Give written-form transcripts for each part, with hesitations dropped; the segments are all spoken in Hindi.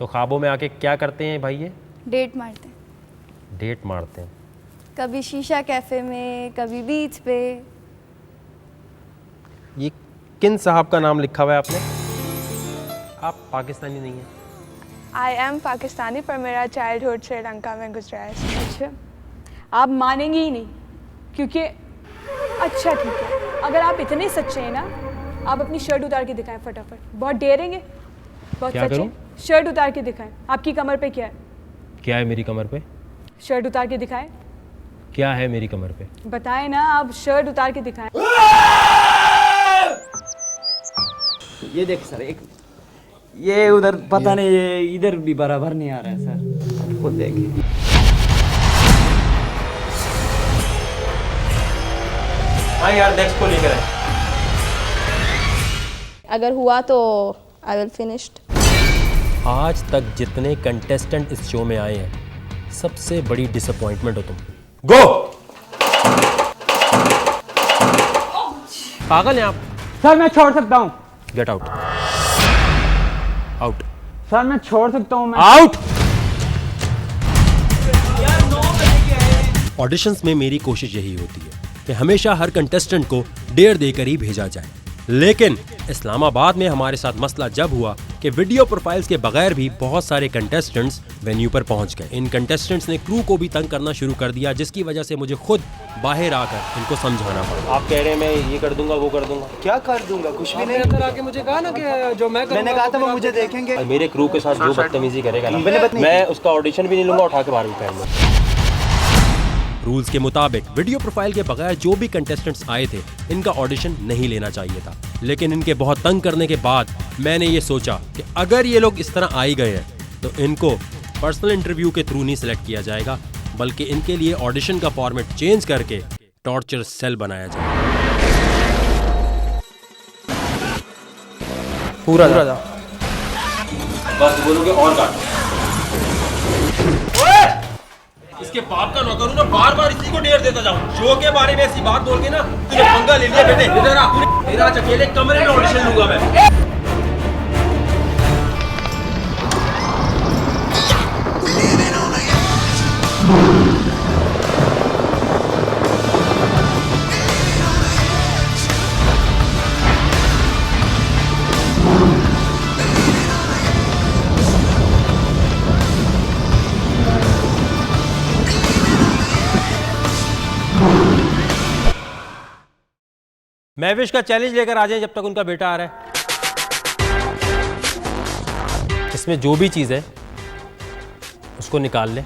ख्वाबों में आके क्या करते हैं भाई ये? डेट मारते हैं। डेट मारते हैं? कभी शीशा कैफे में, कभी बीच पे। ये किन साहब का नाम लिखा हुआ है आपने? आप पाकिस्तानी नहीं हैं? आई एम पाकिस्तानी, पर मेरा चाइल्डहुड श्रीलंका में गुजरा है। अच्छा, आप मानेंगे ही नहीं क्योंकि अच्छा ठीक है, अगर आप इतने सच्चे हैं ना, आप अपनी शर्ट उतार के दिखाएं फटाफट। बहुत डेरेंगे, बहुत क्या सच्चे। करूं? शर्ट उतार के दिखाएं। आपकी कमर पे क्या है? क्या है मेरी कमर पे? शर्ट उतार के दिखाएं। क्या है मेरी कमर पे? बताएं ना, आप शर्ट उतार के दिखाएं। ये देख सर, एक ये उधर पता नहीं, ये इधर भी बराबर नहीं आ रहा है सर, खुद देखिए। हाँ यार, नेक्स्ट को लेकर आए। अगर हुआ तो आई विल फिनिश्ड। आज तक जितने कंटेस्टेंट इस शो में आए हैं, सबसे बड़ी डिसअपॉइंटमेंट हो तुम। गो! पागल हैं आप? सर मैं छोड़ सकता हूँ। Get out. आउट। सर मैं छोड़ सकता हूँ। आउट। ऑडिशंस में मेरी कोशिश यही होती है कि हमेशा हर कंटेस्टेंट को डेयर देकर ही भेजा जाए, लेकिन इस्लामाबाद में हमारे साथ मसला जब हुआ कि वीडियो प्रोफाइल्स के बगैर भी बहुत सारे कंटेस्टेंट्स वेन्यू पर पहुंच गए। इन कंटेस्टेंट्स ने क्रू को भी तंग करना शुरू कर दिया, जिसकी वजह से मुझे खुद बाहर आकर इनको समझाना पड़ा। आप कह रहे हैं मैं ये कर दूंगा, वो कर दूंगा। क्या कर दूंगा? कुछ भी नहीं। अंदर आके मुझे कहा ना कि जो मैं मैंने कहा था वो मुझे देखेंगे। मेरे क्रू के साथ जो बदतमीजी करेगा ना, मैं उसका ऑडिशन भी नहीं लूंगा, उठा के बाहर भी फेंकूंगा। रूल्स के मुताबिक वीडियो प्रोफाइल के बगैर जो भी कंटेस्टेंट्स आए थे, इनका ऑडिशन नहीं लेना चाहिए था, लेकिन इनके बहुत तंग करने के बाद मैंने ये सोचा कि अगर ये लोग इस तरह आ ही गए हैं तो इनको पर्सनल इंटरव्यू के थ्रू नहीं सिलेक्ट किया जाएगा, बल्कि इनके लिए ऑडिशन का फॉर्मेट चेंज करके टॉर्चर सेल बनाया जाएगा। पूरा बस बोलोगे और काट। इसके बाप का नौकर हूं ना, बार बार इसी को डेयर देता जाऊं। शो के बारे में ऐसी बात बोल के ना तूने पंगा ले लिया बेटे। इधर आ, तेरा आज अकेले कमरे में ऑडिशन लूंगा मैं। महविश का चैलेंज लेकर आ जाए जब तक उनका बेटा आ रहा है। इसमें जो भी चीज है उसको निकाल ले।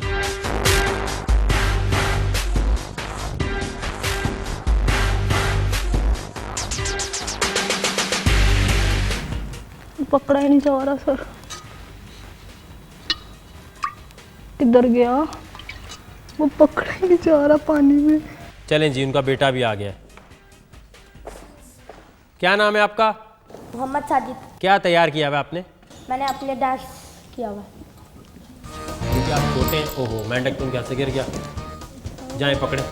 पकड़ा ही नहीं जा रहा सर, किधर गया वो? पकड़ा ही नहीं जा रहा पानी में। चलें जी, उनका बेटा भी आ गया है। क्या नाम है आपका? मोहम्मद साजिद। क्या तैयार किया हुआ आपने? मैंने अपने डांस किया हुआ। क्योंकि आप छोटे हैं। ओहो, मेंढक तुम कैसे गिर गया? जाएं पकड़े।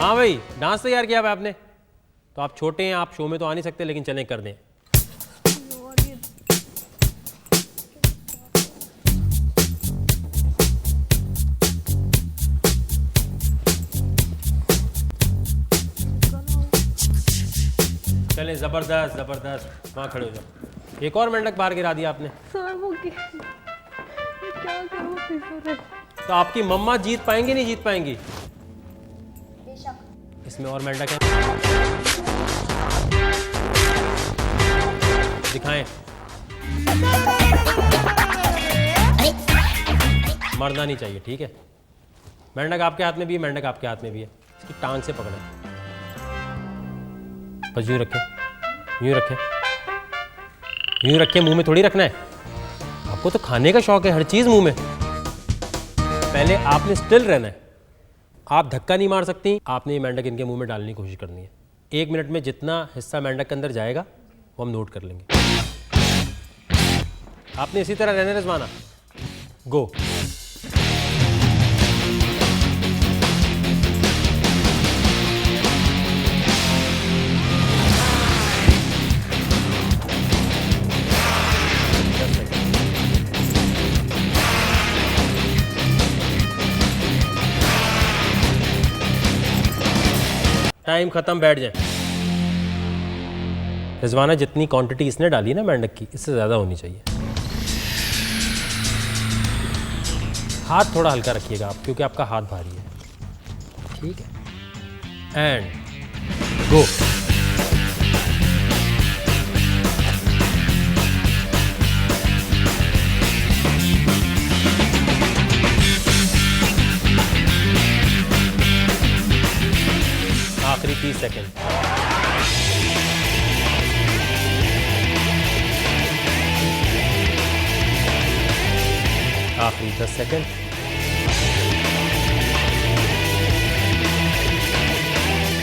हाँ भाई, डांस तैयार किया हुआ आपने? तो आप छोटे हैं, आप शो में तो आ नहीं सकते, लेकिन चलें कर दें। चलें, जबरदस्त जबरदस्त। वहाँ खड़े हो जाओ। एक और मेंढक बाहर गिरा दिया आपने। सर वो क्या करूं फिर? तो आपकी मम्मा जीत पाएंगी नहीं जीत पाएंगी? इसमें और मेंढक है, दिखाएं। मरना नहीं चाहिए, ठीक है? मेंढक आपके हाथ में भी है, मेंढक आपके हाथ में भी है। इसकी टांग से पकड़ें, बस यूं रखें, यूं रखें, यूं रखें। मुंह में थोड़ी रखना है, आपको तो खाने का शौक है, हर चीज मुंह में। पहले आपने स्टिल रहना है, आप धक्का नहीं मार सकती। आपने ये मेंढक इनके मुंह में डालने की कोशिश करनी है। 1 मिनट में जितना हिस्सा मेंढक के अंदर जाएगा वो हम नोट कर लेंगे। आपने इसी तरह रहने रजवाना। गो। टाइम खत्म, बैठ जाए। रिजवाना जितनी क्वांटिटी इसने डाली ना मेंढक की, इससे ज़्यादा होनी चाहिए। हाथ थोड़ा हल्का रखिएगा आप, क्योंकि आपका हाथ भारी है। ठीक है, एंड गो। आखिरी 30 सेकेंड। आखिरी 10 सेकेंड।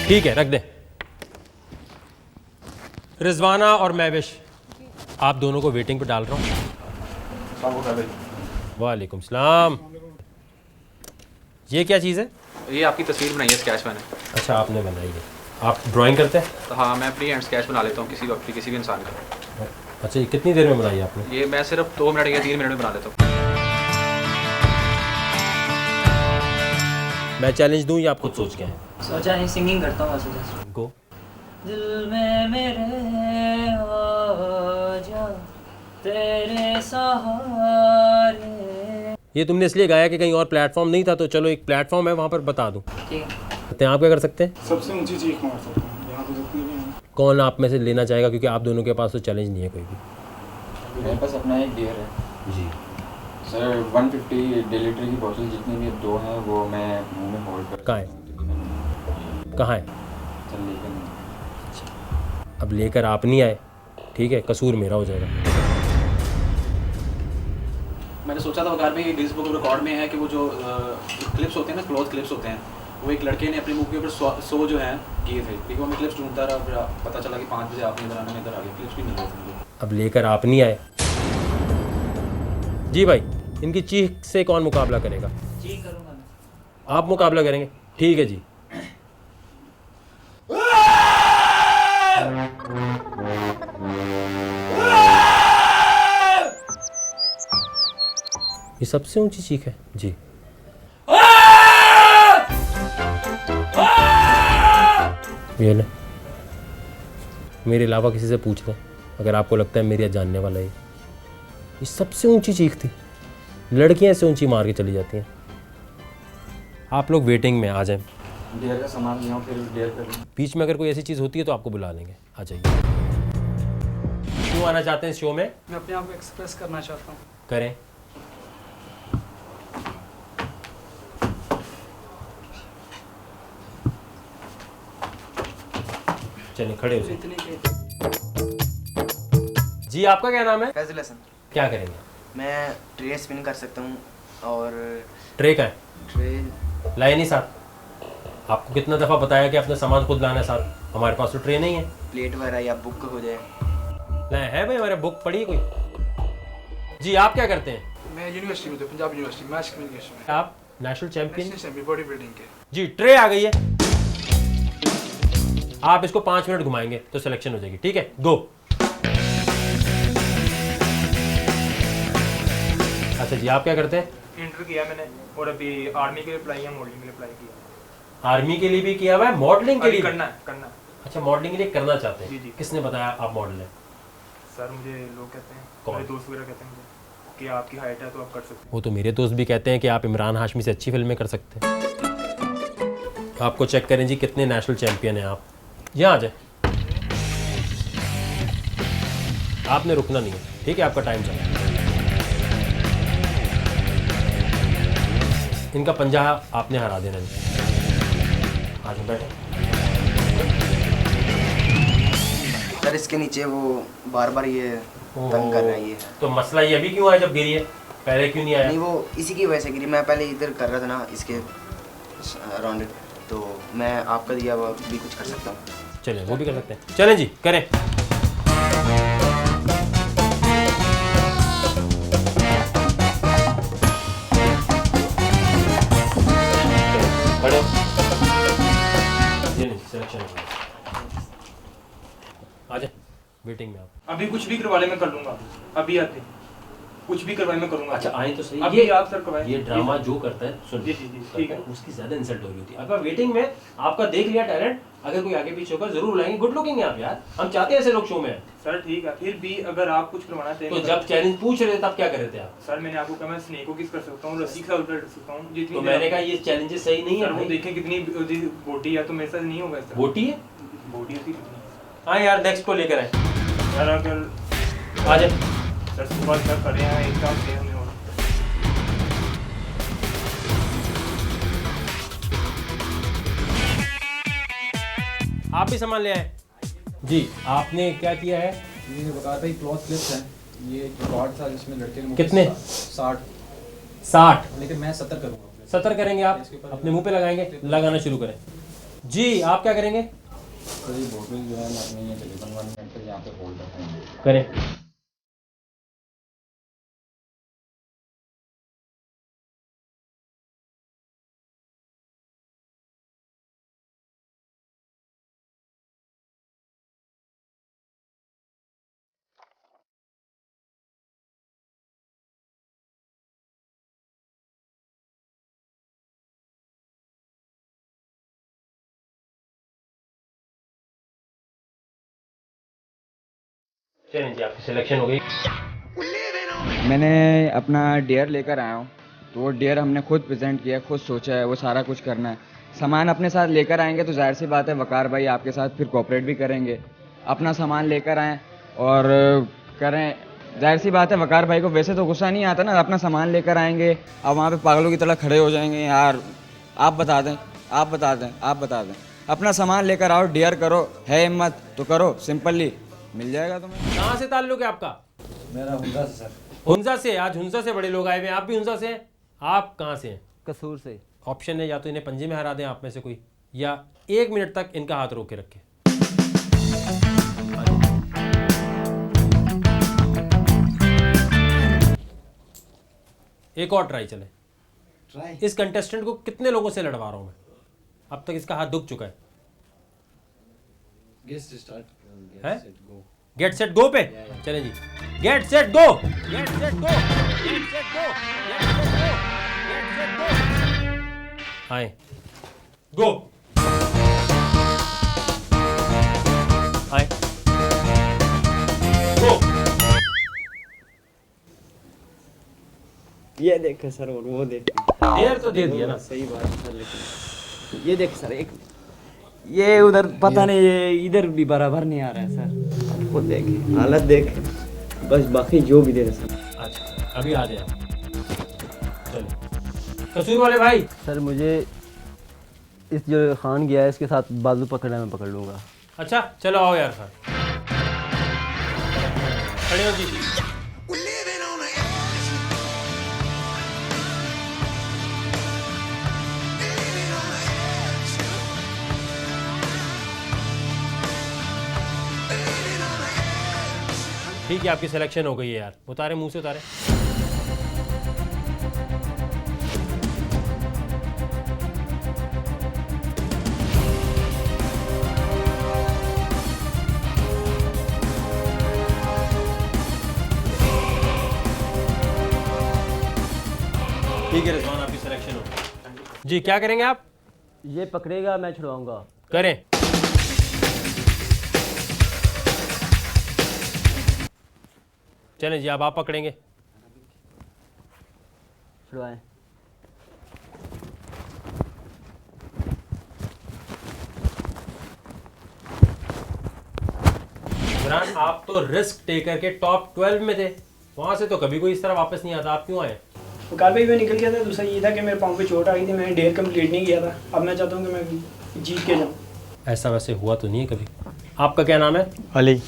ठीक है, रख दे। रिजवाना और महविश, आप दोनों को वेटिंग पे डाल रहा हूँ। वालेकुम सलाम। ये क्या चीज़ है? ये आपकी तस्वीर बनाई है, स्केच मैंने। अच्छा, आपने बनाई है। आप ड्राइंग करते हैं? तो हाँ, मैं फ्री हैंड स्केच बना लेता हूँ किसी वक्त भी, किसी भी इंसान का। अच्छा, ये कितनी देर में बनाई आपने? ये मैं सिर्फ 2 मिनट या 3 मिनट में बना लेता हूँ। मैं चैलेंज दूँ या आप खुद सोच के हैं? सोचा नहीं, सिंगिंग करता हूँ वैसे। गो। दिल में मेरे आ जा तेरे सहारे। ये तुमने इसलिए गाया कि कहीं और प्लेटफॉर्म नहीं था, तो चलो एक प्लेटफॉर्म है वहाँ पर बता दूँ। ठीक है। आप क्या कर सकते हैं? सबसे ऊंची चीख मार सकते हैं, यहाँ तो जितनी भी हैं। कौन आप में से लेना चाहेगा, क्योंकि आप दोनों के पास तो चैलेंज नहीं है कोई भी। मेरे पास अपना एक बियर है जी सर। 150 डेलीटर की बोतल जितनी भी 2 हैं वो मैं मुंह में होल्ड कर। कहाँ है? कहाँ है? चल लेकर नहीं। अब लेकर आप नहीं आए, ठीक है, कसूर मेरा हो जाएगा। मैंने सोचा था वकार भी गिनीज बुक ऑफ रिकॉर्ड में है कि वो जो क्लिप्स होते हैं ना, क्लोज क्लिप्स होते हैं, वो एक लड़के ने अपने मुंह के ऊपर 100 जो हैं किए थे, क्योंकि वो मैं क्लिप्स ढूंढता रहा, फिर पता चला कि 5 बजे आपने इधर आने में इधर आ गए, क्लिप्स भी मिल रहे थे मुझे। अब लेकर आप नहीं आए। जी भाई, इनकी चीख से कौन मुकाबला करेगा? चीख करूँगा मैं। आप मुकाबला करेंगे? ठीक है जी। ये सबसे ऊंची चीख है जी। ये ले, मेरे अलावा किसी से पूछ लें अगर आपको लगता है मेरी जानने वाला है। ये सबसे ऊंची चीख थी। लड़कियां ऐसे ऊंची मार के चली जाती हैं। आप लोग वेटिंग में आ जाएं। डेयर का सामान लिया हूँ, फिर डेयर कर। बीच में अगर कोई ऐसी चीज़ होती है तो आपको बुला लेंगे, आ जाइए। क्यों आना चाहते हैं इस शो में? मैं अपने आप को एक्सप्रेस करना चाहता हूँ। करें। चलिए खड़े हो जाइए। जी, आपका क्या नाम है? फैजल हसन। क्या करेंगे? मैं ट्रे स्पिन कर सकता हूँ। और ट्रे का है? ट्रे लाए नहीं साथ? आपको कितना दफ़ा बताया कि अपना सामान खुद लाना है साथ? हमारे पास तो ट्रे नहीं है। प्लेट वगैरह या बुक हो जाए। लाए है भाई, हमारे बुक पड़ी है कोई? जी, आप क्या करते हैं? मैं यूनिवर्सिटी में, पंजाब यूनिवर्सिटी मैथ्स कम्युनिकेशन में। आप नेशनल चैंपियन? बॉडी बिल्डिंग के। जी, ट्रे आ गई है। आप इसको 5 मिनट घुमाएंगे तो सिलेक्शन हो जाएगी। ठीक है, गो। अच्छा जी, आप क्या करते हैं? इंटर किया मैंने, और अभी आर्मी के लिए अप्लाई किया, मॉडलिंग के लिए अप्लाई किया। आर्मी के लिए भी किया हुआ है, मॉडलिंग के लिए करना है। अच्छा, मॉडलिंग के लिए करना चाहते हैं? जी जी। किसने बताया आप मॉडल हैं? सर मुझे लोग कहते हैं, कौन? मेरे दोस्त वगैरह कहते हैं मुझे कि आपकी हाइट है तो आप कर सकते हैं। वो तो मेरे दोस्त भी कहते हैं कि आप इमरान हाशमी से अच्छी फिल्में कर सकते हैं। आपको चेक करें जी, कितने नेशनल चैंपियन हैं आप। यहाँ आ जाए। आपने रुकना नहीं है, ठीक है? आपका टाइम चला। इनका पंजा आपने हरा देना नहीं। आज बैठे। सर इसके नीचे वो बार बार ये तंग कर रहा है। ये तो मसला ये अभी क्यों आया जब गिरी है? पहले क्यों नहीं आया? नहीं, वो इसी की वजह से गिरी। मैं पहले इधर कर रहा था ना इसके अराउंड, तो मैं आपका दिया हुआ भी कुछ कर सकता हूँ। चलें, वो भी कर सकते हैं। चलें जी, करें। खड़े। ये नहीं, सिलेक्शन हो गया। आ जाए, वेटिंग में आप। अभी कुछ भी करवा ले, मैं कर लूँगा। अभी आते कुछ भी करवाए मैं करूंगा। अच्छा आए तो सही। अभी ये आप सर करवाएं। ये ड्रामा जो करता है सुन जी ठीक है। उसकी ज्यादा इंसल्ट हो रही होती है। अगर वेटिंग में आपका देख लिया टैलेंट, अगर कोई आगे पीछे होगा जरूर बुलाएंगे। गुड लुकिंग है आप यार, हम चाहते हैं ऐसे लोग शो में। सर ठीक है, फिर भी अगर आप कुछ करवाना तो चाहेंगे जब चैलेंज पूछ रहे थे तब क्या कर रहे थे आप? सर मैंने आपको कहा मैं स्नेक को किस कर सकता हूँ, रस्सी का उल्टा कर सकता हूँ जितनी। तो मैंने कहा ये चैलेंजेस सही नहीं है। वो देखें कितनी बोटी है, तो मेरे साथ नहीं होगा। बोटी है, बोटी होती कितनी। हाँ यार नेक्स्ट को लेकर आए सर अगर आ जाए। सर सुबह सर करे हैं एक काम से हमें और आप भी सामान ले आए जी। आपने क्या किया है? ये बता भाई क्लॉथ क्लिप्स हैं, ये जो कॉर्ड था जिसमें लड़के ने कितने? 60 लेकिन मैं 70 करूँगा। 70 करेंगे आप? अपने मुंह पे लगाएंगे? लगाना शुरू करें जी। आप क्या करेंगे? तो ये बोतल जो है मैं अपने ये टेलीफोन 1 मिनट पे यहाँ पे होल्ड रखूँगा। करें। चलिए जी आपकी सिलेक्शन हो गई। मैंने अपना डेयर लेकर आया हूँ, तो वो डेयर हमने खुद प्रेजेंट किया, खुद सोचा है, वो सारा कुछ करना है। सामान अपने साथ लेकर आएंगे तो जाहिर सी बात है वकार भाई आपके साथ फिर कोऑपरेट भी करेंगे। अपना सामान लेकर आएँ और करें, जाहिर सी बात है वकार भाई को वैसे तो गुस्सा नहीं आता ना, अपना सामान लेकर आएंगे अब वहाँ पे पागलों की तरह खड़े हो जाएंगे। यार आप बता दें, आप बता दें, आप बता दें। अपना सामान लेकर आओ, डेयर करो, है हिम्मत तो करो, सिंपली मिल जाएगा तुम्हें। कहाँ से ताल्लुक है आपका? मेरा हुंजा से सर। हुंजा से? आज हुंजा से बड़े लोग आए हुए हैं। आप भी हुंजा से हैं? आप कहाँ से हैं? कसूर से। ऑप्शन है या तो इन्हें पंजे में हरा दें आप में से कोई, या 1 मिनट तक इनका हाथ रोक के रखें। एक और ट्राई चले। इस कंटेस्टेंट को कितने लोगों से लड़वा रहा हूं मैं, अब तक इसका हाथ दुख चुका है। गेट सेट गो पे चलें जी। Get set go, get set go, get set go, get set go, get set go. आए गो, आए गो। ये देखे सर और वो देखे, देर तो दे दिया ना। सही बात है सर, लेकिन ये देख सर, एक ये उधर पता नहीं, ये इधर भी बराबर नहीं आ रहा है सर। वो देखे हालत देखे, बस बाकी जो भी दे रहे सर। अच्छा अभी आ जाए। चलो कसूर वाले भाई। सर मुझे इस जो खान गया है इसके साथ बाजू पकड़ना मैं पकड़ लूँगा। अच्छा चलो आओ यार सर, खड़े हो जी। ठीक है आपकी सिलेक्शन हो गई है यार। उतारे मुंह से उतारे। ठीक है रिजवान आपकी सिलेक्शन हो गई जी। क्या करेंगे आप? ये पकड़ेगा मैं छुड़वाऊंगा। करें। चलें जी अब आप पकड़ेंगे। छुड़वाएं। इमरान आप तो रिस्क टेकर के टॉप 12 में थे, वहां से तो कभी कोई इस तरह वापस नहीं आता। आप क्यों आए? वकार भाई मैं निकल गया था। दूसरा ये था कि मेरे पाँव पे चोट आ गई थी, मैंने डेयर कंप्लीट नहीं किया था। अब मैं चाहता हूँ कि मैं जीत के जाऊँ। ऐसा वैसे हुआ तो नहीं है कभी। आपका क्या नाम है? अली।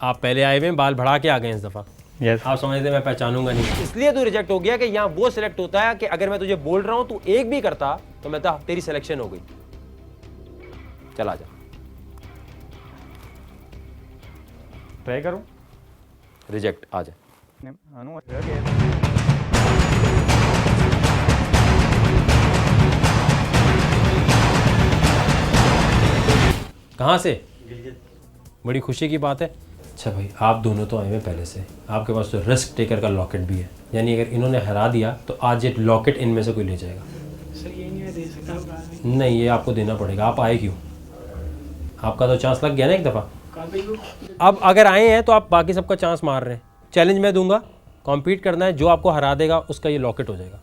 आप पहले आए हुए हैं, बाल बढ़ा के आ गए इस दफ़ा। यस। आप समझते मैं पहचानूंगा नहीं, इसलिए तू रिजेक्ट हो गया कि यहाँ वो सिलेक्ट होता है कि अगर मैं तुझे बोल रहा हूँ तू एक भी करता तो मैं तो तेरी सिलेक्शन हो गई। चला जा। ट्राई करूँ? रिजेक्ट आ जा। कहाँ से? बड़ी खुशी की बात है। अच्छा भाई, आप दोनों तो आए हुए पहले से, आपके पास तो रिस्क टेकर का लॉकेट भी है, यानी अगर इन्होंने हरा दिया तो आज ये लॉकेट इनमें से कोई ले जाएगा। सर ये नहीं दे सकता। नहीं, ये आपको देना पड़ेगा। आप आए क्यों? आपका तो चांस लग गया ना एक दफ़ा। अब अगर आए हैं तो आप बाकी सबका चांस मार रहे हैं। चैलेंज मैं दूंगा, कॉम्पीट करना है, जो आपको हरा देगा उसका ये लॉकेट हो जाएगा।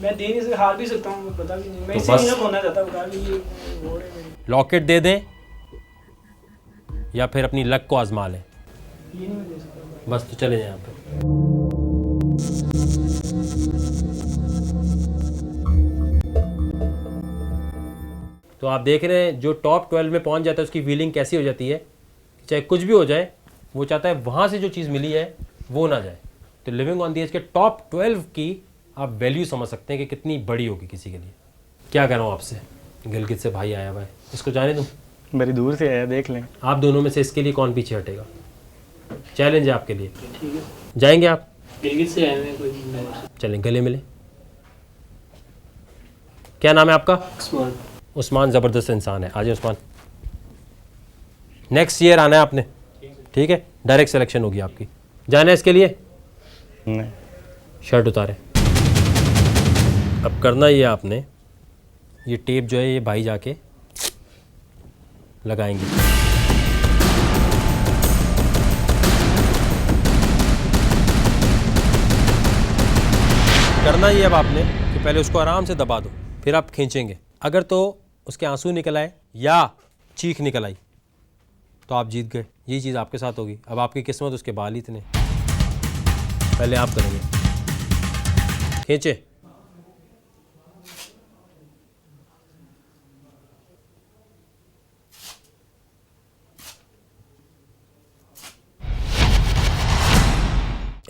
मैं दे नहीं सकता, हार भी सकता हूँ, पता भी नहीं। मैं तो इसे बस नहीं ना खोना चाहता, बता भी ये बोर्ड है मेरी। लॉकेट दे दें या फिर अपनी लक को आजमा लें। ये नहीं मैं दे सकता। बस तो चले जाएं यहाँ पे। तो आप देख रहे हैं जो टॉप 12 में पहुंच जाता है उसकी फीलिंग कैसी हो जाती है, चाहे कुछ भी हो जाए वो चाहता है वहाँ से जो चीज़ मिली है वो ना जाए। तो लिविंग ऑन द एज के टॉप 12 की आप वैल्यू समझ सकते हैं कि कितनी बड़ी होगी किसी के लिए। क्या कह रहा हूँ आपसे, गिलगित से भाई आया हुआ है, इसको जाने दूँ? बड़ी दूर से आया, देख लें। आप दोनों में से इसके लिए कौन पीछे हटेगा? चैलेंज है आपके लिए। ठीक है, जाएंगे आप? गिलगित से आए हैं कोई। चलें गले मिले। क्या नाम है आपका? उस्मान। उस्मान ज़बरदस्त इंसान है। आज उस्मान, नेक्स्ट ईयर आना है आपने, ठीक है? डायरेक्ट सिलेक्शन होगी आपकी। जाना है इसके लिए? नहीं। शर्ट उतारे। अब करना ये आपने, ये टेप जो है ये भाई जाके लगाएंगे। करना ये अब आपने कि पहले उसको आराम से दबा दो, फिर आप खींचेंगे। अगर तो उसके आंसू निकल आए या चीख निकल आई तो आप जीत गए। यही चीज़ आपके साथ होगी। अब आपकी किस्मत उसके बाल ही इतने। पहले आप करेंगे, खींचे।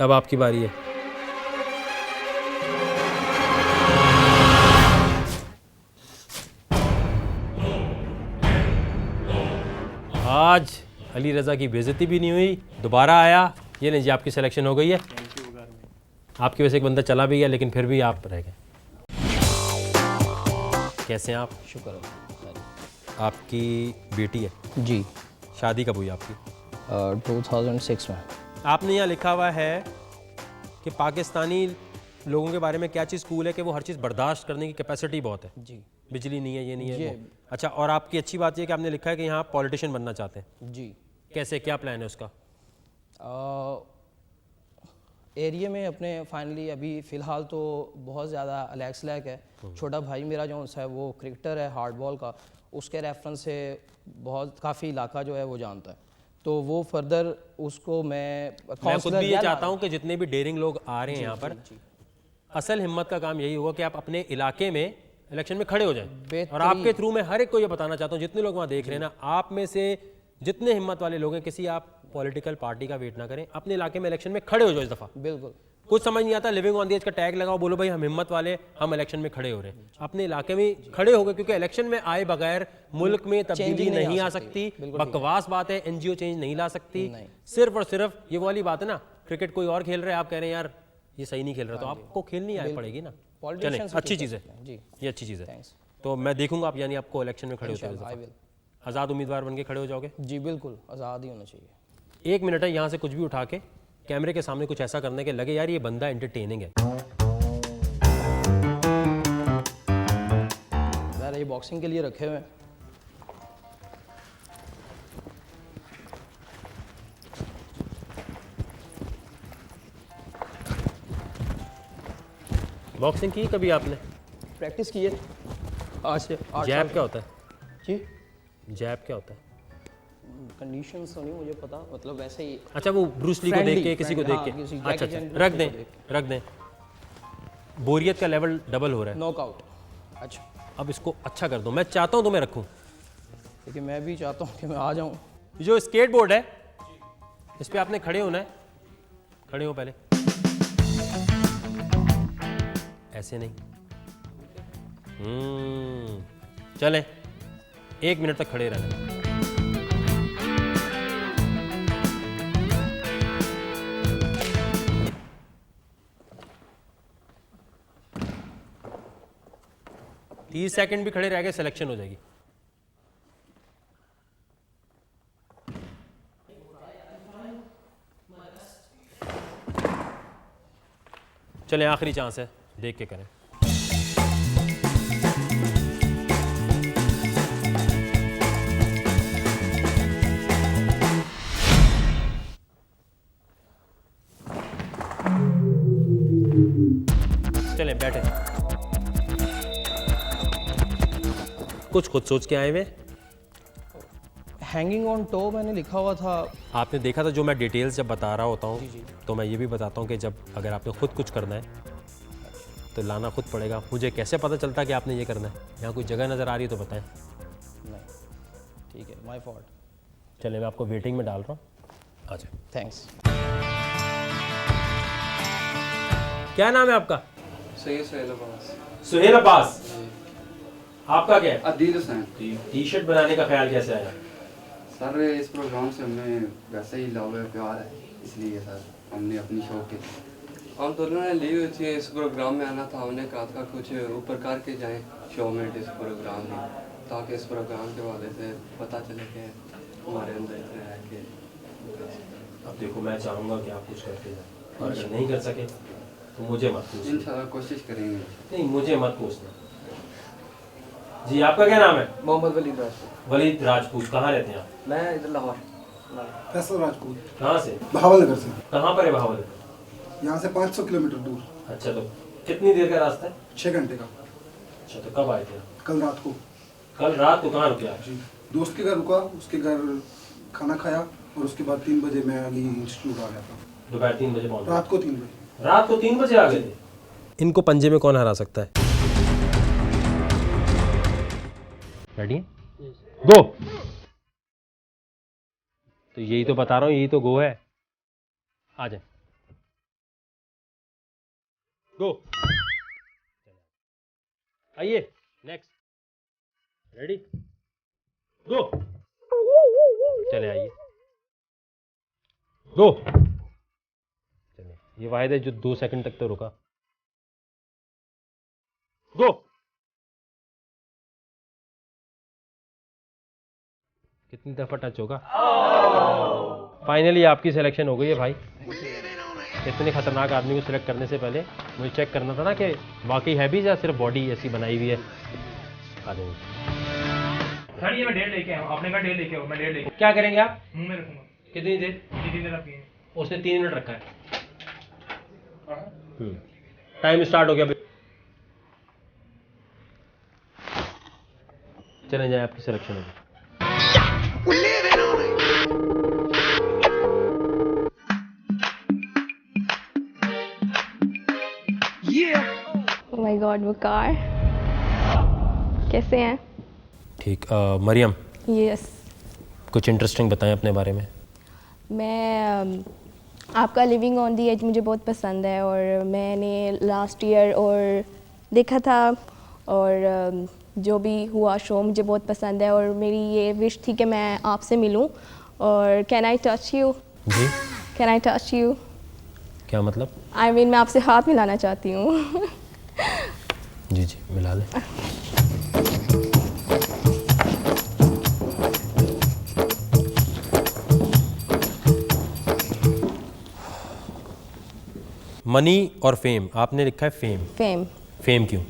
अब आपकी बारी है। आज अली रज़ा की बेइज्जती भी नहीं हुई, दोबारा आया। ये नहीं जी, आपकी सिलेक्शन हो गई है। आपकी वजह से एक बंदा चला भी गया, लेकिन फिर भी आप रह गए। कैसे हैं आप? शुक्र है। आपकी बेटी है? जी। शादी कब हुई आपकी? 2006 में। आपने यहाँ लिखा हुआ है कि पाकिस्तानी लोगों के बारे में क्या चीज़ कूल है कि वो हर चीज़ बर्दाश्त करने की कैपेसिटी बहुत है। जी। बिजली नहीं है, ये नहीं है वो। अच्छा, और आपकी अच्छी बात ये है कि आपने लिखा है कि यहाँ पॉलिटिशियन बनना चाहते हैं। जी। कैसे, क्या प्लान है उसका? एरिया में अपने फाइनली अभी फ़िलहाल तो बहुत ज़्यादा अलैक्स लैक है। छोटा भाई मेरा जो है वो क्रिकेटर है हार्ड बॉल का, उसके रेफरेंस से बहुत काफ़ी इलाका जो है वो जानता है, तो वो फर्दर उसको मैं खुद भी ये चाहता हूँ कि जितने भी डेयरिंग लोग आ रहे हैं यहाँ पर, असल हिम्मत का काम यही होगा कि आप अपने इलाके में इलेक्शन में खड़े हो जाएं। और आपके थ्रू मैं हर एक को ये बताना चाहता हूँ, जितने लोग वहाँ देख रहे हैं ना, आप में से जितने हिम्मत वाले लोग हैं, किसी आप पॉलिटिकल पार्टी का वेट ना करें, अपने इलाके में इलेक्शन में खड़े हो जाओ इस दफ़ा। बिल्कुल। कुछ समझ नहीं आता, लिविंग ऑन द एज का टैग लगाओ, बोलो भाई हम हिम्मत वाले, हम इलेक्शन में खड़े हो रहे हैं। अपने इलाके में खड़े हो गए, क्योंकि इलेक्शन में आए बगैर मुल्क में तब्दीली नहीं आ सकती। बकवास बात है, NGO चेंज नहीं ला सकती। सिर्फ और सिर्फ ये वाली बात है ना, क्रिकेट कोई और खेल रहा है, आप कह रहे हैं यार ये सही नहीं खेल रहा, तो आपको खेलनी आनी पड़ेगी ना। चलें, अच्छी चीज़ है ये, अच्छी चीज़ है। तो मैं देखूंगा आप, यानी आपको इलेक्शन में खड़े होते हैं। आज़ाद उम्मीदवार बन के खड़े हो जाओगे? जी बिल्कुल, आज़ाद ही होना चाहिए। 1 मिनट है, यहाँ से कुछ भी उठा के कैमरे के सामने कुछ ऐसा करने के लगे यार ये बंदा एंटरटेनिंग है। यार ये बॉक्सिंग के लिए रखे हुए हैं। बॉक्सिंग की कभी आपने? प्रैक्टिस की है आज से। जैब क्या होता है जी? जैब क्या होता है? कंडीशंस तो नहीं मुझे पता, मतलब ऐसे ही। अच्छा, वो ब्रूस ली को देख के, किसी को देख के? अच्छा, रख दें, रख दें। बोरियत का लेवल डबल हो रहा है। नॉकआउट। अच्छा, अब इसको अच्छा कर दो। मैं चाहता हूँ तो मैं रखूँ, लेकिन मैं भी चाहता हूँ कि मैं आ जाऊँ। जो स्केट बोर्ड है इस पर आपने खड़े होना है। खड़े हो पहले, ऐसे नहीं। चलें, 1 मिनट तक खड़े रहना। तीस सेकंड भी खड़े रह गए, सिलेक्शन हो जाएगी। चलें आखिरी चांस है, देख के करें। चलें बैठे। कुछ खुद सोच के आए हुए? हैंगिंग ऑन टो मैंने लिखा हुआ था। आपने देखा था जो मैं डिटेल्स जब बता रहा होता हूँ तो मैं ये भी बताता हूँ कि जब अगर आपने खुद कुछ करना है तो लाना खुद पड़ेगा। मुझे कैसे पता चलता कि आपने ये करना है? यहाँ कोई जगह नज़र आ रही है तो बताएं। नहीं, ठीक है, माय फॉल्ट। चलिए मैं आपको वेटिंग में डाल रहा हूँ, आ जाए। थैंक्स। क्या नाम है आपका? सुहेल अब्बास। सुहेल अब्बास। आपका क्या है? अदील हुसैन। टी शर्ट बनाने का ख्याल कैसे आया? सर इस प्रोग्राम से हमें वैसे ही लव है, प्यार है, इसलिए सर हमने अपनी शौक के हम दोनों ने ली हुई थी। इस प्रोग्राम में आना था, हमने कहा था कुछ ऊपर करके जाएं शो में इस प्रोग्राम में, ताकि इस प्रोग्राम के वाले से पता चले कि हमारे अंदर इतना है कि अब देखो मैं चाहूँगा कि आप कुछ करके जाएं और अगर नहीं कर सके तो मुझे मत पूछना। इंशाल्लाह कोशिश करेंगे। नहीं मुझे मत पूछना। जी आपका क्या नाम है? मोहम्मद वलीद राजपूत। वलीद राजपूत। कहाँ रहते हैं आप? मैं इधर लाहौर। फैसल राजपूत। कहाँ से? बहावल नगर से। कहाँ पर है बहावल? यहाँ से 500 किलोमीटर दूर। अच्छा, तो कितनी देर का रास्ता है? 6 घंटे का। अच्छा, तो कब आए थे? कल रात को। कल रात को कहाँ रुके आप? जी, दोस्त के घर रुका, उसके घर खाना खाया और उसके बाद 3 बजे मैं अली इंस्टीट्यूट आ गया था। दोपहर 3 बजे पहुँचे? रात को 3 बजे। रात को 3 बजे आ गए थे? इनको पंजे में कौन हरा सकता है? रेडी है? गो। तो यही तो बता रहा हूँ, यही तो गो है। आ जाए। गो। आइए नेक्स्ट। रेडी? गो। चले आइए। गो। चलिए, ये वाहिद है जो 2 सेकंड तक तो रुका। गो। कितनी दफा टच होगा? फाइनली आपकी सिलेक्शन हो गई है भाई। इतने खतरनाक आदमी को सिलेक्ट करने से पहले मुझे चेक करना था ना कि वाकई है भी या सिर्फ बॉडी ऐसी बनाई हुई है। आ जाइए सर, ये मैं डेढ़ लेके आया हूँ। आपने कहा डेढ़ लेके आओ, मैं डेढ़ लेके। क्या करेंगे आप? मुंह में रखूंगा। कितनी देर? जितनी देर आप पिए। उसने 3 मिनट रखा है। टाइम स्टार्ट हो गया। चले जाए, आपकी सिलेक्शन होगी। Oh my God, वकार कैसे हैं? ठीक। मरियम, यस, कुछ इंटरेस्टिंग बताएं अपने बारे में। मैं आपका लिविंग ऑन दी एज मुझे बहुत पसंद है और मैंने लास्ट ईयर और देखा था और जो भी हुआ शो मुझे बहुत पसंद है और मेरी ये विश थी कि मैं आपसे मिलूं। और कैन आई टच यू? जी, कैन आई टच यू? क्या मतलब? आई मीन मैं आपसे हाथ मिलाना चाहती हूँ। जी जी, मिला लें। मनी और फेम, आपने लिखा है फेम। फेम। फेम क्यों?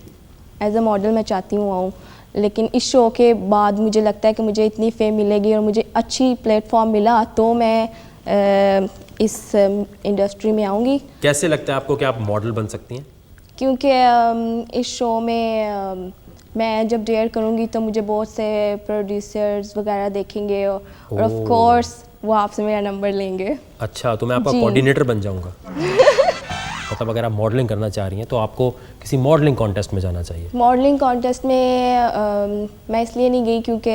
एज अ मॉडल मैं चाहती हूँ आऊँ, लेकिन इस शो के बाद मुझे लगता है कि मुझे इतनी फेम मिलेगी और मुझे अच्छी प्लेटफॉर्म मिला तो मैं इस इंडस्ट्री में आऊँगी। कैसे लगता है आपको कि आप मॉडल बन सकती हैं? क्योंकि इस शो में मैं जब डेयर करूँगी तो मुझे बहुत से प्रोड्यूसर्स वगैरह देखेंगे और ऑफ कोर्स वो आपसे मेरा नंबर लेंगे। अच्छा, तो मैं आपका कोऑर्डिनेटर बन जाऊँगा। मतलब अगर आप मॉडलिंग करना चाह रही हैं तो आपको किसी मॉडलिंग कॉन्टेस्ट में जाना चाहिए। मॉडलिंग कॉन्टेस्ट में मैं इसलिए नहीं गई क्योंकि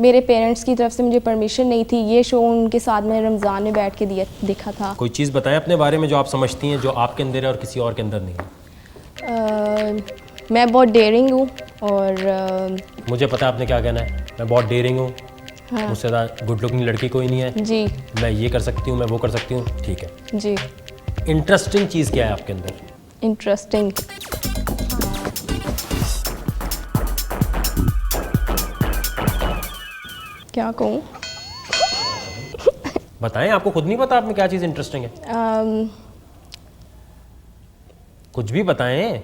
मेरे पेरेंट्स की तरफ से मुझे परमिशन नहीं थी। ये शो उनके साथ मैंने रमज़ान में बैठ के देखा था। कोई चीज़ बताएं अपने बारे में जो आप समझती हैं जो आपके अंदर है और किसी और के अंदर नहीं है। मैं बहुत डेयरिंग हूँ और मुझे पता है आपने क्या कहना है। मैं बहुत डेयरिंग हूँ। हाँ। मुझसे ज़्यादा गुड लुकिंग लड़की कोई नहीं है। जी। मैं ये कर सकती हूँ, मैं वो कर सकती हूँ। ठीक है जी। इंटरेस्टिंग चीज़ क्या है आपके अंदर? इंटरेस्टिंग क्या कहूँ? बताएं, आपको खुद नहीं पता आप में क्या चीज़ इंटरेस्टिंग है? कुछ भी बताएं।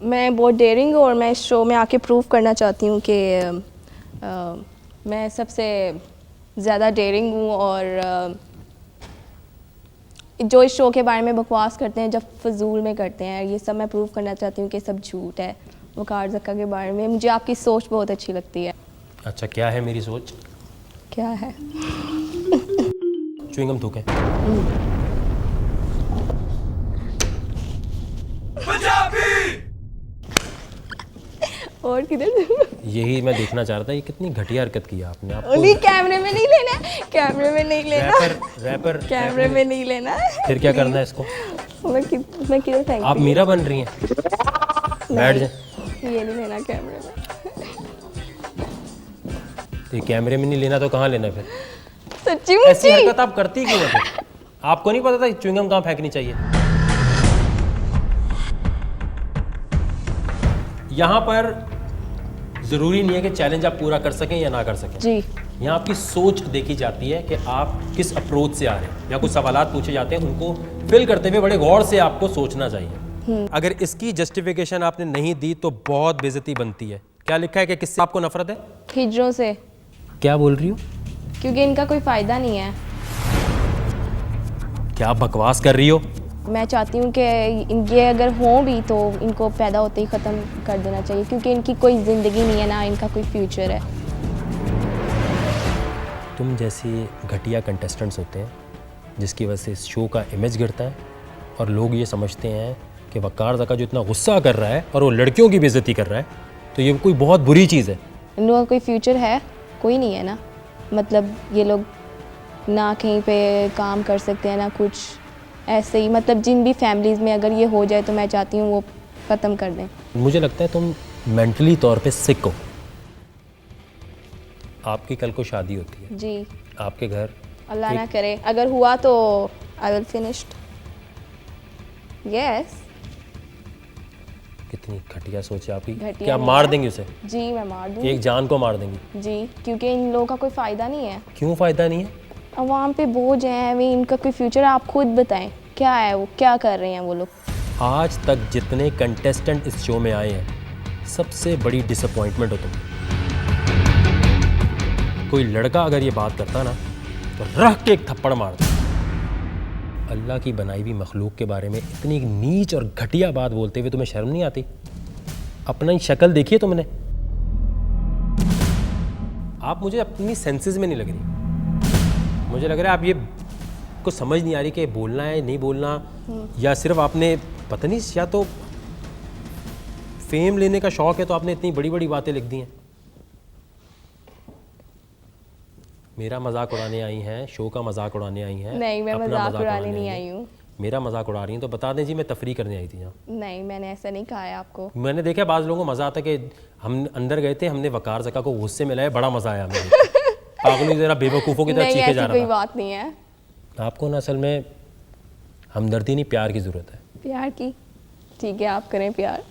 मैं बहुत डेयरिंग हूँ और मैं इस शो में आके प्रूव करना चाहती हूँ कि मैं सबसे ज़्यादा डेयरिंग हूँ और जो इस शो के बारे में बकवास करते हैं, जब फजूल में करते हैं, ये सब मैं प्रूव करना चाहती हूँ कि सब झूठ है। वकार ज़क्का के बारे में मुझे आपकी सोच बहुत अच्छी लगती है। अच्छा, क्या है मेरी सोच? क्या है? च्युइंगम थूके। और किधर? यही मैं देखना चाह रहा था, ये कितनी घटिया हरकत की आपने। नहीं, कैमरे में नहीं लेना, कैमरे में नहीं लेना, रैपर कैमरे में नहीं लेना। फिर क्या करना है इसको? मैं किधर फेंक? आप मीरा बन रही हैं? बैठ जाए। ये नहीं लेना कैमरे में। तो कैमरे में नहीं लेना तो कहाँ लेना फिर? सच्ची ऐसी हरकत आप करती क्यों है फिर? आपको नहीं पता था च्युइंगम कहाँ फेंकनी चाहिए? यहाँ पर ज़रूरी नहीं है कि चैलेंज आप पूरा कर सकें या ना कर सकें जी। यहाँ आपकी सोच देखी जाती है कि आप किस अप्रोच से आ रहे हैं, या कुछ सवालात पूछे जाते हैं, उनको फिल करते हुए बड़े गौर से आपको सोचना चाहिए। अगर इसकी जस्टिफिकेशन आपने नहीं दी तो बहुत बेइज्जती बनती है। क्या लिखा है कि किससे आपको नफरत है? हिजरों से। क्या बोल रही हो? क्योंकि इनका कोई फ़ायदा नहीं है। क्या बकवास कर रही हो? मैं चाहती हूँ कि ये अगर हों भी तो इनको पैदा होते ही ख़त्म कर देना चाहिए, क्योंकि इनकी कोई ज़िंदगी नहीं है, ना इनका कोई फ्यूचर है। तुम जैसे घटिया कंटेस्टेंट्स होते हैं जिसकी वजह से इस शो का इमेज गिरता है और लोग ये समझते हैं कि वकार ज़क्का जो इतना गुस्सा कर रहा है और वो लड़कियों की बेइज्जती कर रहा है तो ये कोई बहुत बुरी चीज़ है। इन लोगों का कोई फ्यूचर है? कोई नहीं है ना। मतलब ये लोग ना कहीं पे काम कर सकते हैं ना कुछ, ऐसे ही मतलब जिन भी फैमिलीज़ में अगर ये हो जाए तो मैं चाहती हूँ वो ख़त्म कर दें। मुझे लगता है तुम मेंटली तौर पे सिक हो। आपकी कल को शादी होती है जी, आपके घर, अल्लाह ना करे, अगर हुआ तो आई विल फिनिश्ड। यस। कितनी घटिया सोच है आपकी। घटिया क्या नहीं मार है। देंगे उसे? जी मैं मार दूँगी। एक जान को मार देंगी? जी, क्योंकि इन लोगों का कोई फ़ायदा नहीं है। क्यों फ़ायदा नहीं है? अवाम पे बोझ है, अभी इनका कोई फ्यूचर आप खुद बताएं क्या है, वो क्या कर रहे हैं वो लोग। आज तक जितने कंटेस्टेंट इस शो में आए हैं सबसे बड़ी डिसअपॉइंटमेंट हो तुम। कोई लड़का अगर ये बात करता ना तो रख के एक थप्पड़ मारता। अल्लाह की बनाई हुई मखलूक के बारे में इतनी नीच और घटिया बात बोलते हुए तुम्हें शर्म नहीं आती? अपना ही शक्ल देखिए तुमने। आप मुझे अपनी सेंसेस में नहीं लग रही। मुझे लग रहा है आप ये को समझ नहीं आ रही कि बोलना है नहीं बोलना, या सिर्फ आपने पता नहीं, या तो फेम लेने का शौक है तो आपने इतनी बड़ी बड़ी बातें लिख दी हैं। मेरा मजाक उड़ाने आई हैं, शो का मजाक उड़ाने आई हैं? नहीं, मैं मजाक उड़ाने नहीं आई हूँ। मेरा मजाक उड़ा रही हैं तो बता दें जी, मैं तफरी करने आई थी यहाँ। नहीं, मैंने ऐसा नहीं कहा है आपको। मैंने देखा बाज़ लोगों को मज़ा आता कि हम अंदर गए थे, हमने वकार ज़क्का को गुस्से में लाया, बड़ा मज़ा आया हमें। पागलों की तरह बेवकूफ़ों की तरह चीखे जा रहा था। कोई बात नहीं है। आपको ना असल में हमदर्दी नहीं, प्यार की ज़रूरत है। प्यार की? ठीक है, आप करें प्यार।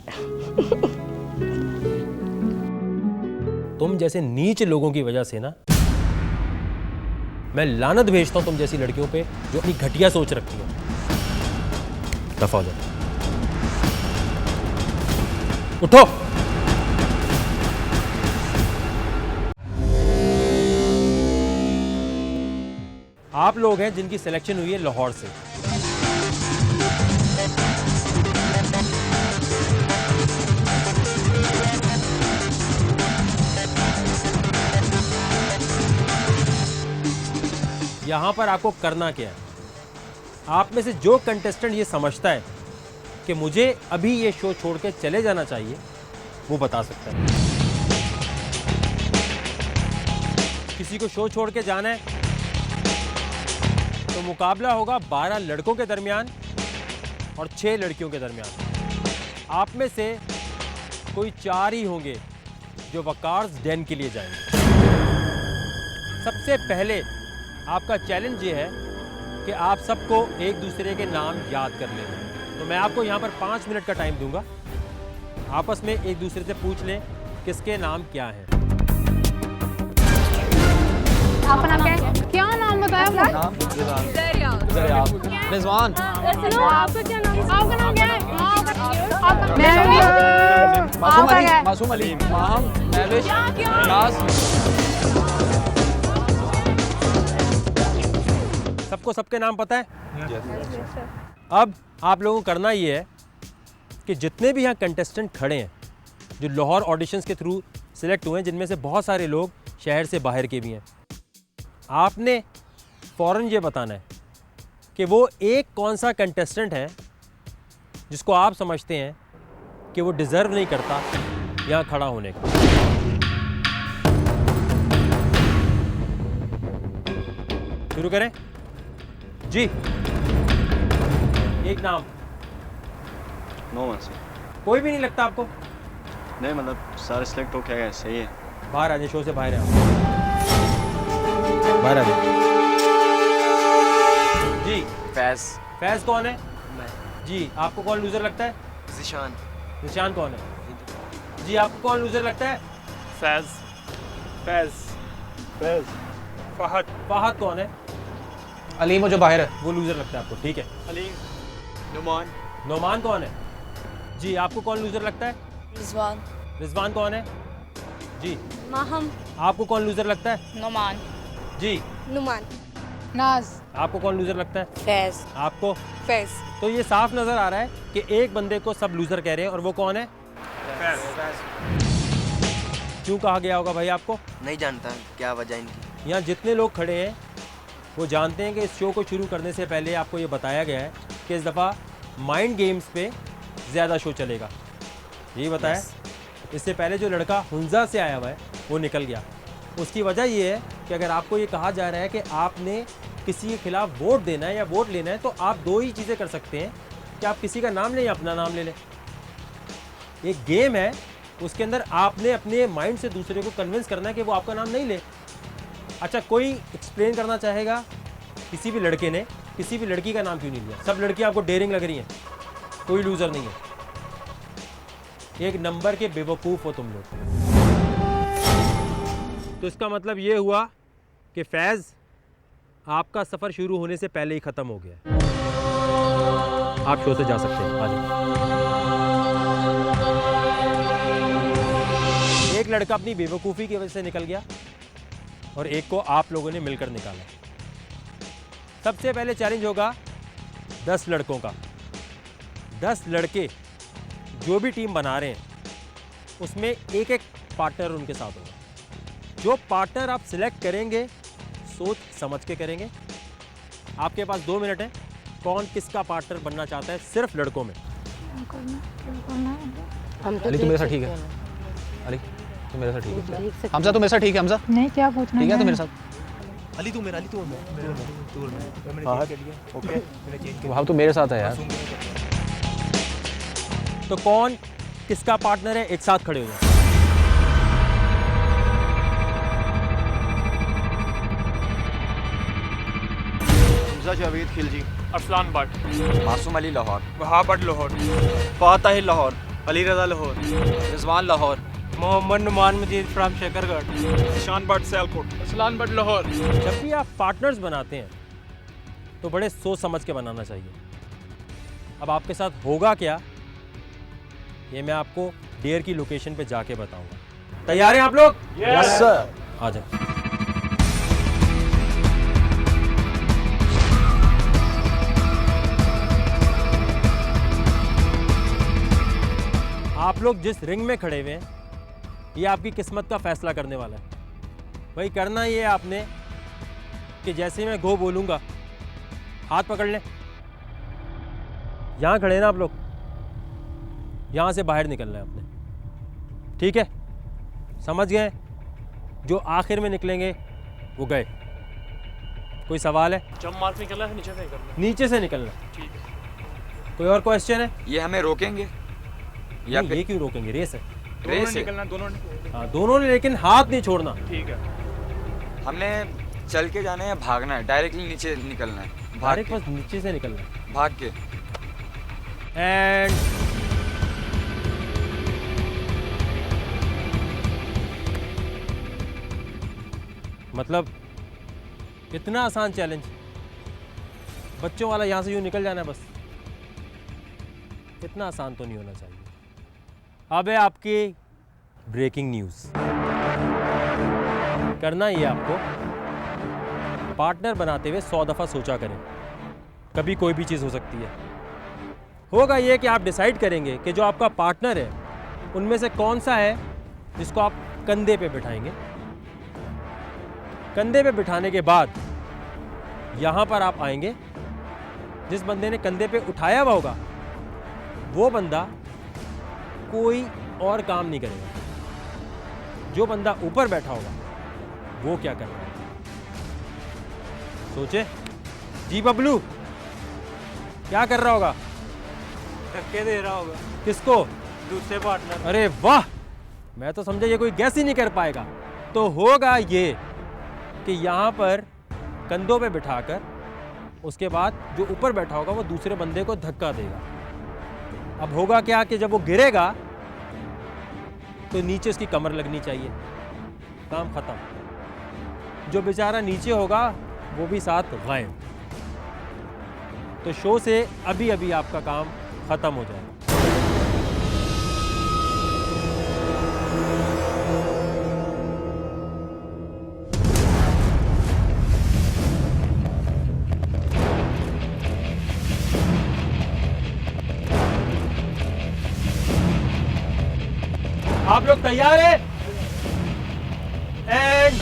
तुम जैसे नीच लोगों की वजह से ना मैं लानत भेजता हूं तुम जैसी लड़कियों पे जो अपनी घटिया सोच रखती हैं। दफा हो जाओ। उठो। आप लोग हैं जिनकी सिलेक्शन हुई है लाहौर से। यहाँ पर आपको करना क्या है? आप में से जो कंटेस्टेंट ये समझता है कि मुझे अभी ये शो छोड़ के चले जाना चाहिए, वो बता सकता है। किसी को शो छोड़ के जाना है तो मुकाबला होगा 12 लड़कों के दरमियान और 6 लड़कियों के दरमियान। आप में से कोई 4 ही होंगे जो वकार्स डेन के लिए जाएंगे। सबसे पहले आपका चैलेंज ये है कि आप सबको एक दूसरे के नाम याद कर लेना। तो मैं आपको यहाँ पर 5 मिनट का टाइम दूंगा, आपस में एक दूसरे से पूछ लें किसके नाम क्या हैं। आपका नाम क्या है? क्या नाम बताया? दरिया। रिजवान। आपका क्या नाम है? आपका नाम क्या है? मासूम अली, मासूम अली, माहम, महविश, नाज। सबको सबके नाम पता है? अब आप लोगों को करना ये है कि जितने भी यहाँ कंटेस्टेंट खड़े हैं जो लाहौर ऑडिशंस के थ्रू सिलेक्ट हुए हैं, जिनमें से बहुत सारे लोग शहर से बाहर के भी हैं, आपने फ़ौरन ये बताना है कि वो एक कौन सा कंटेस्टेंट है जिसको आप समझते हैं कि वो डिज़र्व नहीं करता यहाँ खड़ा होने का। शुरू करें जी। एक नाम। नोमान से। कोई भी नहीं लगता आपको? नहीं, मतलब सारे सिलेक्ट हो क्या सही है। बाहर आ जाए, शो से बाहर आ जाए, बाहर आ जाए जी। फैज़। फैज़ कौन है? मैं। जी आपको कौन लूज़र लगता है? ज़िशान। ज़िशान कौन है? जी आपको कौन लूज़र लगता है? फैज़। फैज़। फैज़। फहद। फहद कौन है? अलीम जो बाहर है वो लूज़र लगता है आपको, ठीक है। अलीम। नुमान। नुमान कौन है? जी आपको कौन लूज़र लगता है? रिजवान। रिजवान कौन है? जी। माहम। आपको कौन लूज़र लगता है? नुमान। जी। नुमान। नाज। आपको कौन लूज़र लगता है? फैज़। आपको? फैज़। तो ये साफ नज़र आ रहा है कि एक बंदे को सब लूज़र कह रहे हैं, और वो कौन है? क्यों कहा गया होगा भाई आपको? नहीं जानता क्या वजह इनकी। यहाँ जितने लोग खड़े हैं वो जानते हैं कि इस शो को शुरू करने से पहले आपको ये बताया गया है कि इस दफ़ा माइंड गेम्स पे ज़्यादा शो चलेगा, यही बताया। इससे पहले जो लड़का हुंजा से आया हुआ है वो निकल गया। उसकी वजह ये है कि अगर आपको ये कहा जा रहा है कि आपने किसी के खिलाफ वोट देना है या वोट लेना है, तो आप दो ही चीज़ें कर सकते हैं कि आप किसी का नाम लें या अपना नाम ले लें। एक गेम है, उसके अंदर आपने अपने माइंड से दूसरे को कन्विंस करना है कि वो आपका नाम नहीं ले। अच्छा, कोई एक्सप्लेन करना चाहेगा किसी भी लड़के ने किसी भी लड़की का नाम क्यों नहीं लिया? सब लड़कियां आपको डेयरिंग लग रही हैं, कोई लूज़र नहीं है। एक नंबर के बेवकूफ़ हो तुम लोग। तो इसका मतलब ये हुआ कि फैज़ आपका सफ़र शुरू होने से पहले ही ख़त्म हो गया। आप शो से जा सकते हैं, आ जाओ। एक लड़का अपनी बेवकूफ़ी की वजह से निकल गया और एक को आप लोगों ने मिलकर निकाला। सबसे पहले चैलेंज होगा 10 लड़कों का। 10 लड़के जो भी टीम बना रहे हैं उसमें एक एक पार्टनर उनके साथ होगा। जो पार्टनर आप सिलेक्ट करेंगे सोच समझ के करेंगे। आपके पास 2 मिनट हैं। कौन किसका पार्टनर बनना चाहता है सिर्फ लड़कों में? अली तू मेरे साथ ठीक है? अली तू मेरे साथ ठीक है? हमजा तू मेरे साथ ठीक है? हमजा नहीं, क्या पूछना ठीक है? है? तो मेरे साथ अली तू मेरा, अली तू ओके। हाँ, तू मेरे साथ है यार। तो कौन किसका पार्टनर है, एक साथ खड़े हो जाए। जावेद खिलजी। अरसलान भट्ट। मासूम अली लाहौर। वहाब भट्ट लाहौर। फहद ताहिर लाहौर। अली रज़ा लाहौर। रिजवान लाहौर। मोहम्मद नुमान मजीद फ्राम शेखरगढ़। शान भट्ट सियालकोट। अरसलान भट्ट लाहौर। जब भी आप पार्टनर्स बनाते हैं तो बड़े सोच समझ के बनाना चाहिए। अब आपके साथ होगा क्या, ये मैं आपको डेयर की लोकेशन पे जाके बताऊंगा। तैयार हैं आप लोग? Yes sir. आ जाए। आप लोग जिस रिंग में खड़े हुए हैं ये आपकी किस्मत का फैसला करने वाला है। भाई करना ये आपने कि जैसे ही मैं गो बोलूँगा हाथ पकड़ लें। यहाँ खड़े हैं ना आप लोग, यहाँ से बाहर निकलना है आपने, ठीक है? समझ गए? जो आखिर में निकलेंगे वो गए। कोई सवाल है? जंप मार्क निकलना है, नीचे से निकलना है। नीचे से निकलना। ठीक है। कोई और क्वेश्चन है? ये हमें रोकेंगे या ये क्यों रोकेंगे? रेस है। रेस निकलना दोनों ने। हाँ दोनों ने, लेकिन हाथ नहीं छोड़ना। ठीक है। हमने चल के जाना है, भागना है, डायरेक्टली नीचे निकलना है। डायरेक्ट बस नीचे से निकलना है, भाग के। एंड मतलब इतना आसान चैलेंज। बच्चों वाला यहाँ से यूँ निकल जाना है बस। इतना आसान तो नहीं होना चाहिए। अब है आपकी ब्रेकिंग न्यूज़। करना ही है आपको, पार्टनर बनाते हुए 100 दफ़ा सोचा करें, कभी कोई भी चीज़ हो सकती है। होगा ये कि आप डिसाइड करेंगे कि जो आपका पार्टनर है उनमें से कौन सा है जिसको आप कंधे पे बिठाएंगे। कंधे पे बिठाने के बाद यहाँ पर आप आएंगे, जिस बंदे ने कंधे पे उठाया हुआ होगा वो बंदा कोई और काम नहीं करेगा। जो बंदा ऊपर बैठा होगा वो क्या कर रहा है, सोचे। जी बबलू क्या कर रहा होगा? धक्के दे रहा होगा। किसको? दूसरे पार्टनर। अरे वाह, मैं तो समझा ये कोई गैस ही नहीं कर पाएगा। तो होगा ये कि यहाँ पर कंधों पे बिठाकर उसके बाद जो ऊपर बैठा होगा वो दूसरे बंदे को धक्का देगा। अब होगा क्या कि जब वो गिरेगा तो नीचे उसकी कमर लगनी चाहिए, काम खत्म। जो बेचारा नीचे होगा वो भी साथ गायब। तो शो से अभी अभी आपका काम खत्म हो जाएगा। आप लोग तैयार हैं? And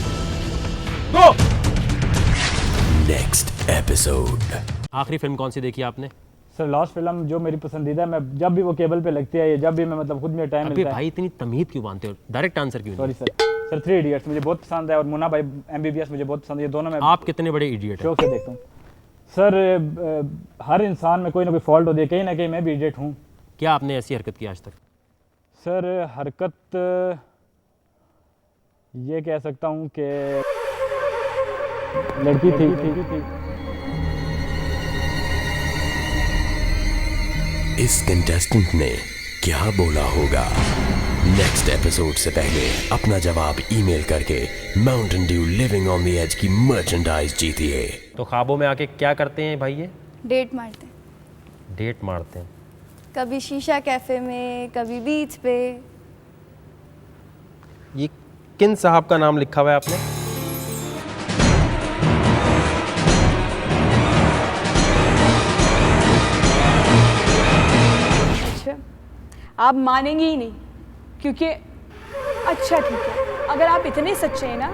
go. Next episode. आखिरी फिल्म कौन सी देखी आपने? सर लास्ट फिल्म जो मेरी पसंदीदा है, मैं जब भी वो केबल पे लगती है, जब भी मैं मतलब खुद में टाइम मिलता है। भाई इतनी तमीज़ क्यों बांधते हो? डायरेक्ट आंसर क्यों? सॉरी सर 3 इडियट्स मुझे बहुत पसंद है और मुन्ना भाई MBBS मुझे बहुत पसंद है। ये दोनों में आप कितने बड़े इडियट हैं? शौक से देखता हूँ सर। हर इंसान में कोई ना कोई फॉल्ट होती है, कहीं ना कहीं मैं भी इडियट हूँ। क्या आपने ऐसी हरकत की आज तक? सर हरकत ये कह सकता हूँ कि लड़की थी। इस कंटेस्टेंट ने क्या बोला होगा? नेक्स्ट एपिसोड से पहले अपना जवाब ईमेल करके Mountain Dew living on the edge की मर्चेंडाइज जीतिए। तो ख्वाबों में आके क्या करते हैं भाई? ये डेट मारते हैं। डेट मारते हैं? कभी शीशा कैफे में, कभी बीच पे। ये किन साहब का नाम लिखा हुआ है आपने? अच्छा, आप मानेंगे ही नहीं क्योंकि अच्छा ठीक है, अगर आप इतने सच्चे हैं ना,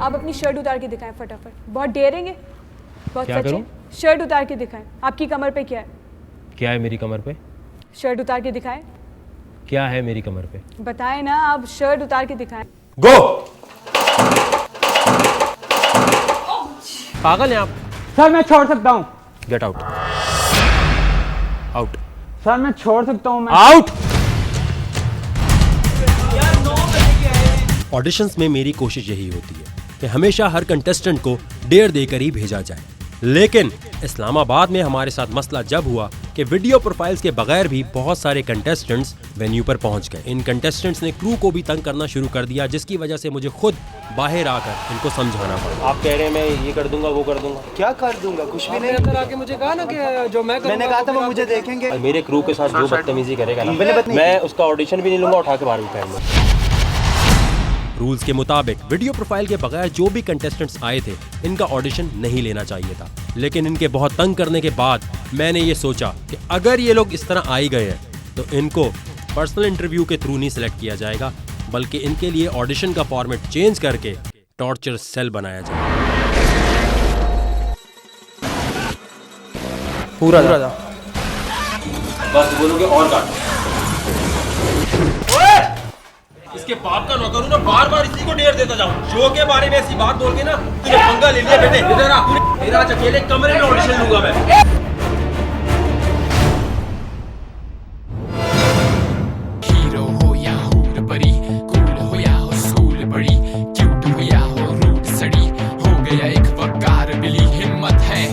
आप अपनी शर्ट उतार के दिखाएं फटाफट। बहुत डेरेंगे, बहुत क्या सच्चे। करूं? शर्ट उतार के दिखाएं। आपकी कमर पे क्या है? क्या है मेरी कमर पे? शर्ट उतार के दिखाएं। क्या है मेरी कमर पे? बताएं ना, आप शर्ट उतार के दिखाएं। गो। पागल हैं आप? सर मैं छोड़ सकता हूँ। Get out. आउट। सर मैं छोड़ सकता हूँ। आउट। ऑडिशंस में मेरी कोशिश यही होती है कि हमेशा हर कंटेस्टेंट को डेयर देकर ही भेजा जाए, लेकिन इस्लामाबाद में हमारे साथ मसला जब हुआ कि वीडियो प्रोफाइल्स के बगैर भी बहुत सारे कंटेस्टेंट्स वेन्यू पर पहुंच गए। इन कंटेस्टेंट्स ने क्रू को भी तंग करना शुरू कर दिया, जिसकी वजह से मुझे खुद बाहर आकर इनको समझाना पड़ा। आप कह रहे हैं मैं ये कर दूंगा, वो कर दूंगा। क्या कर दूंगा? कुछ भी नहीं। अंदर आके मुझे कहा ना कि जो मैंने कहा था वो मुझे देखेंगे। मेरे क्रू के साथ जो बदतमीजी करेगा ना, मैं उसका ऑडिशन भी नहीं लूंगा, उठा के बाहर फेंकूंगा। रूल्स के मुताबिक वीडियो प्रोफाइल के बगैर जो भी कंटेस्टेंट्स आए थे इनका ऑडिशन नहीं लेना चाहिए था, लेकिन इनके बहुत तंग करने के बाद मैंने ये सोचा कि अगर ये लोग इस तरह आ ही गए हैं तो इनको पर्सनल इंटरव्यू के थ्रू नहीं सिलेक्ट किया जाएगा, बल्कि इनके लिए ऑडिशन का फॉर्मेट चेंज करके टॉर्चर सेल बनाया जाएगा। पूरा बस बोलोगे और काट। इसके बाप का नौकर हूं ना, बार बार इसी को डेयर देता जाऊं। शो के बारे में ऐसी बात बोल के ना तूने पंगा ले लिया बेटे। इधर आ, मेरा आज अकेले कमरे में ऑडिशन लूंगा मैं। हीरो हो या हूर बड़ी, कूल हो या हो स्कूल बड़ी, क्यूट हो या हो रूट सड़ी, हो गया एक वकार बिली। हिम्मत है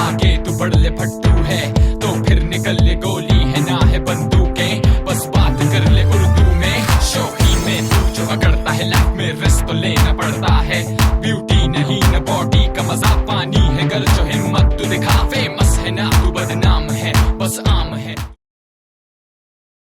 आगे तू बढ़ ले, फट्टू है तो फिर निकल ले, गोली है ना है बंदूकें, बस बात कर ले उर्दू में। शोही में तू जो अगड़ता है, लाइफ में रिस्क तो लेना पड़ता है। ब्यूटी नहीं न बॉडी का मजा पानी है, कर जो हिम्मत तू दिखा। फेम